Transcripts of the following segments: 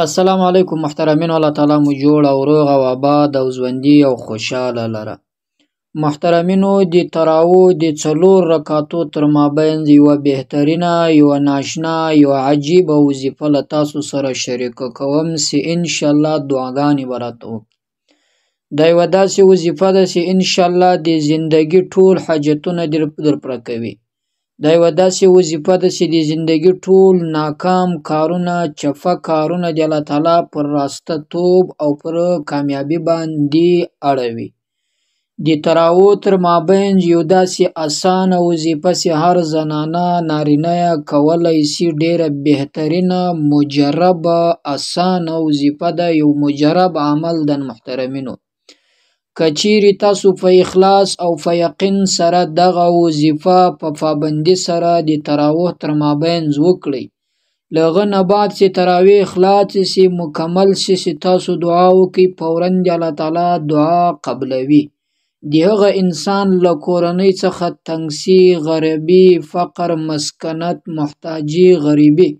السلام علیکم محترمین، الله تعالی مو جوړ او روغ او آباد او ژوندي او خوشحاله لره. محترمینو، د تراویح د 4 رکعاتو تر مابین یوه بهترینه، یوه ناشنا، یوه عجیبه وظیفه له تاسو سره شریکه کوم چې انشاءالله دعاګانې به راته وکړي. دا یوه داسې وظیفه ده چې انشاءالله د زندګي ټول حاجتونه در پوره کوي. دا یوه داسې وظیفه ده چې د زندګي ټول ناکام کارونه، چفه کارونه د الله تعالی پر راسته توب او پر کامیابی باندې اړوي. د تراویح تر مابین یو داسې اسانه وظیفه چې هر زنانه نارینه کولی شي. ډیره بهترینه، مجربه، اسانه وظیفه ده، یو مجرب عمل ده. محترمینو، که چیرې تاسو په اخلاص او په یقین سره دغه وظیفه په پابندي سره د تراویح تر مابین وکړئ، له هغه نه بعد چې تراویح خلاص شي، مکمل شي، چې تاسو دعا وکړئ، فوراً د الله تعالی دعا قبلوي. د هغه انسان له کورنۍ څخه تنګسي، غریبي، فقر، مسکنت، محتاجي، غریبي،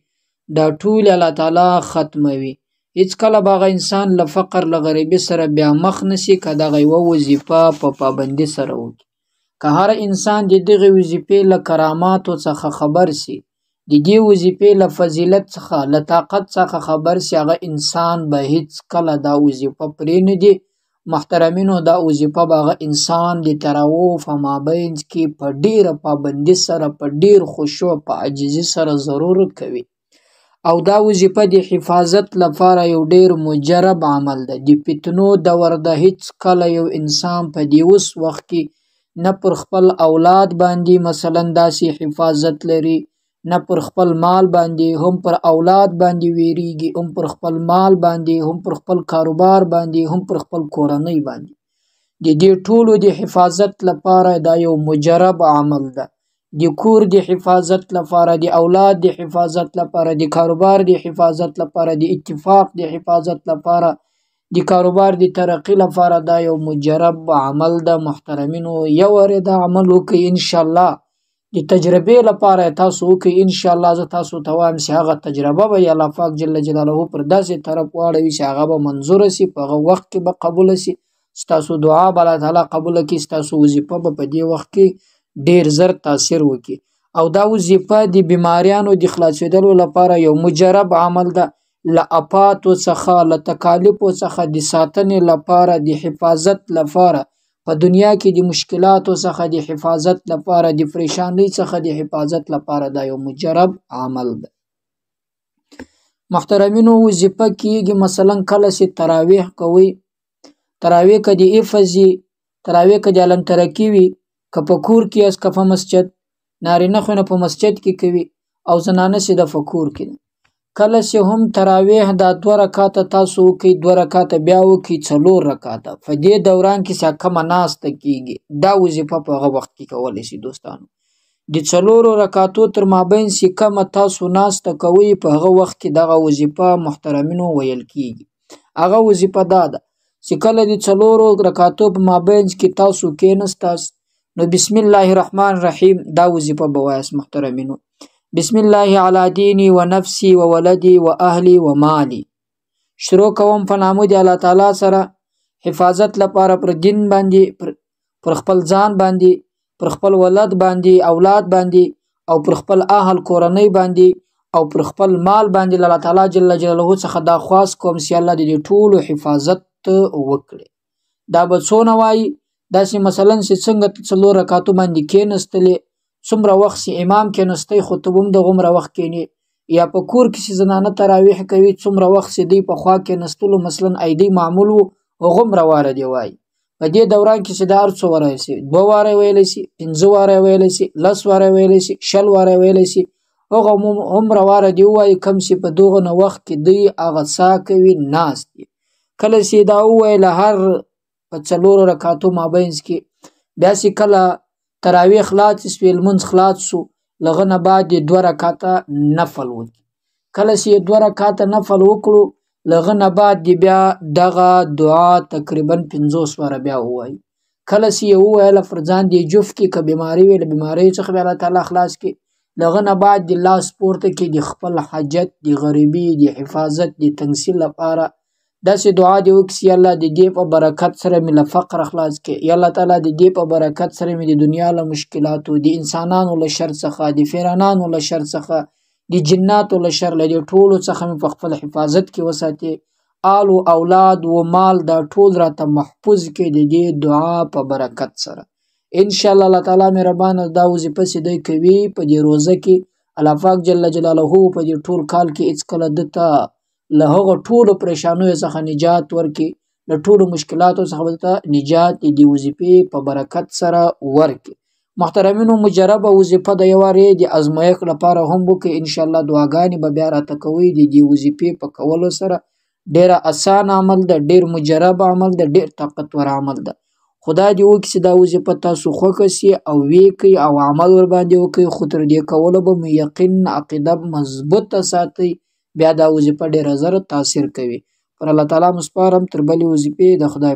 دا ټول الله تعالی ختموي. هیڅ کله به هغه انسان له فقر له غریبي سره بیا مخ نشي که دغه یوه وظیفه په پابندي سره وکړي. که هر انسان د دغې وظیفې له کراماتو څخه خبر سي، د دې وظیفې له فضیلت څخه، له طاقت څخه خبر سي، هغه انسان به هیڅ کله دا وظیفه پرېنږدي. محترمینو، دا وظیفه به هغه انسان د تراویح په مابین کې په ډیره پابندي سره، په ډیر خشوع، په عاجزي سره ضرور کوي. او دا وظیفه د حفاظت لپاره یو ډیر مجرب عمل ده. د فتنو دور ده. هیڅ کله یو انسان په دې اوس وخت کې نه پر خپل اولاد باندې مثلا داسې حفاظت لري، نه پر خپل مال باندې، هم پر اولاد باندې ویریږي، هم پر خپل مال باندې، هم پر خپل کاروبار باندې، هم پر خپل کورنۍ باندې. د دې ټولو د حفاظت لپاره دا یو مجرب عمل ده. د کور د حفاظت لپاره، د اولاد د حفاظت لپاره، د کاروبار د حفاظت لپاره، د اتفاق د حفاظت لپاره، د کاروبار د ترقی لپاره دا یو مجرب عمل ده. محترمینو، یو واره دا عمل وکړئ، انشاءالله د تجربې لپاره تاسو وکړئ. انشاءالله زه تاسو ته وایم چې هغه تجربه به الله پاک جل جلاله پر داسې طرف واړوي چې هغه به منظوره سي، په هغه وخت کې به قبوله سي. ستاسو دعا به الله تعالی قبوله کړي، ستاسو وظیفه به په دې وخت کې ډیر زر تاثیر وکړي. او دا وظیفه د بیماریانو د خلاصېدلو لپاره یو مجرب عمل ده. له افاتو څخه، له تکالیفو څخه د ساتنې لپاره، د حفاظت لپاره، په دنیا کې د مشکلاتو څخه د حفاظت لپاره، د پریشانۍ څخه د حفاظت لپاره دا یو مجرب عمل ده. محترمینو، وظیفه کېږي مثلا کله چې تراویح کوئ، تراویح که د حفظي، تراویح که د علم ترقي وي، که په کور کې یاست، که په مسجد، نارینه خو نه په مسجد کې کوي او زنانه چې د په کور کې ده. کله چې هم تراویح دا 2 رکعاته تاسو وکړئ، 2 رکعاته بیا وکړئ، 4 رکعاته په دې دوران کې چې کمه ناسته کېږي، دا وظیفه په هغه وخت کې کولی شي. دوستانو، د 4 رکعاتو تر مابین چې کمه تاسو ناسته کوئ، په هغه وخت کې دغه وظیفه محترمینو ویل کېږي. هغه وظیفه دا ده چې کله د 4 رکعاتو په مابین کې تاسو کېناستاست، نو بسم الله الرحمن الرحیم دا وظیفه به وایاست. محترمینو، بسم الله علی دینی و نفسی و ولدی و اهلی و مالی. شروع کوم په نامه د الله تعالی سره، حفاظت لپاره پر دین باندې، پر خپل ځان باندې، پر خپل ولد باندې، اولاد باندې، او پر خپل اهل کورنۍ باندې، او پر خپل مال باندې. الله تعالی جل جلاله څخه دا خواست کوم چې الله دې ټولو حفاظت وکړي. دا به څونه وایي؟ داسې مثلا چې څنګه 4 رکعاتو باندې کېنستلې، څومره وخت چې امام کېنستی خو ته هم دغومره وخت کېنې، یا په کور کې چې زنانه تراویح کوي، څومره وخت چې دوی په خوا کېنستلو مثلا ایدی معمول و، هغومره واره دی وایي. په دې دوران کې چې دا هر څو واره شي، 2 واره ویلی شي، 5 واره ویلی شي، 10 واره ویلی شي، 20 واره ویلی شي، هغه هومره واره دی ووایي کوم چې په دغه وخت کې دوی هغه څه کوي، ناست دي. کله چې دا وویله هر په 4 رکعاتو مابینځ کې، بیا چې کله تراویح خلاص شوې، لمونځ خلاص شو، له هغه نه بعد یې 2 رکعاته نفل وکړي. کله چې 2 رکعاته نفل وکړو، له هغه نه بعد دې بیا دغه دعا تقریبا 50 واره بیا ووایي. کله چې یې وویله پر ځان دې جفت کې، که بیماري وي له بیماریو څخه به الله تعالی خلاص کړي، لغه نه بعد د لاس پورته کې د خپل حاجت د غریبي د حفاظت د تنګسي لپاره داسې دعا دی وکړي الله د دې په برکت سره مې له فقر خلاص کړي، یا الله تعالی د دې په برکت سره مې د دنیا له مشکلاتو، د انسانانو له شر څخه، د فیرانانو له شر څخه، د جناتو له شر له دې ټولو څخه مې په خپل حفاظت کې وساتي، آل و اولاد و مال دا ټول راته محفوظ کړي د دې دعا په برکت سره. ان شاء الله الله تعالی مهربانه دا وظیفه چې دی کوي په دې روزه کې الله پاک جل جلاله په دې ټول کال کې هیڅ کله دته له هغه ټولو پریشانیو څخه نجات ورکړي، له ټولو مشکلاتو څخه دته نجات د دې وظیفې په برکت سره ورکړي. محترمینو مجربه وظیفه د یو وارې د ازمایښت لپاره هم وکړي، ان شاء الله دعاګانې به بیا راته کوئ. د دې وظیفې په کولو سره ډیره اسان عمل ده، ډیر مجرب عمل ده، ډیر طاقتور عمل ده. خدای دې وکړي چې دا وظیفه تاسو خوښه سي او ویې کوئ او عمل ورباندې وکړئ، خو تر دې کولو به مو یقین عقیده مضبوطه ساتئ، بیا دا وظیفه ډیره زر تاثیر کوي. پر الله تعالی مسپارم، تر بلې وظیفې د خدای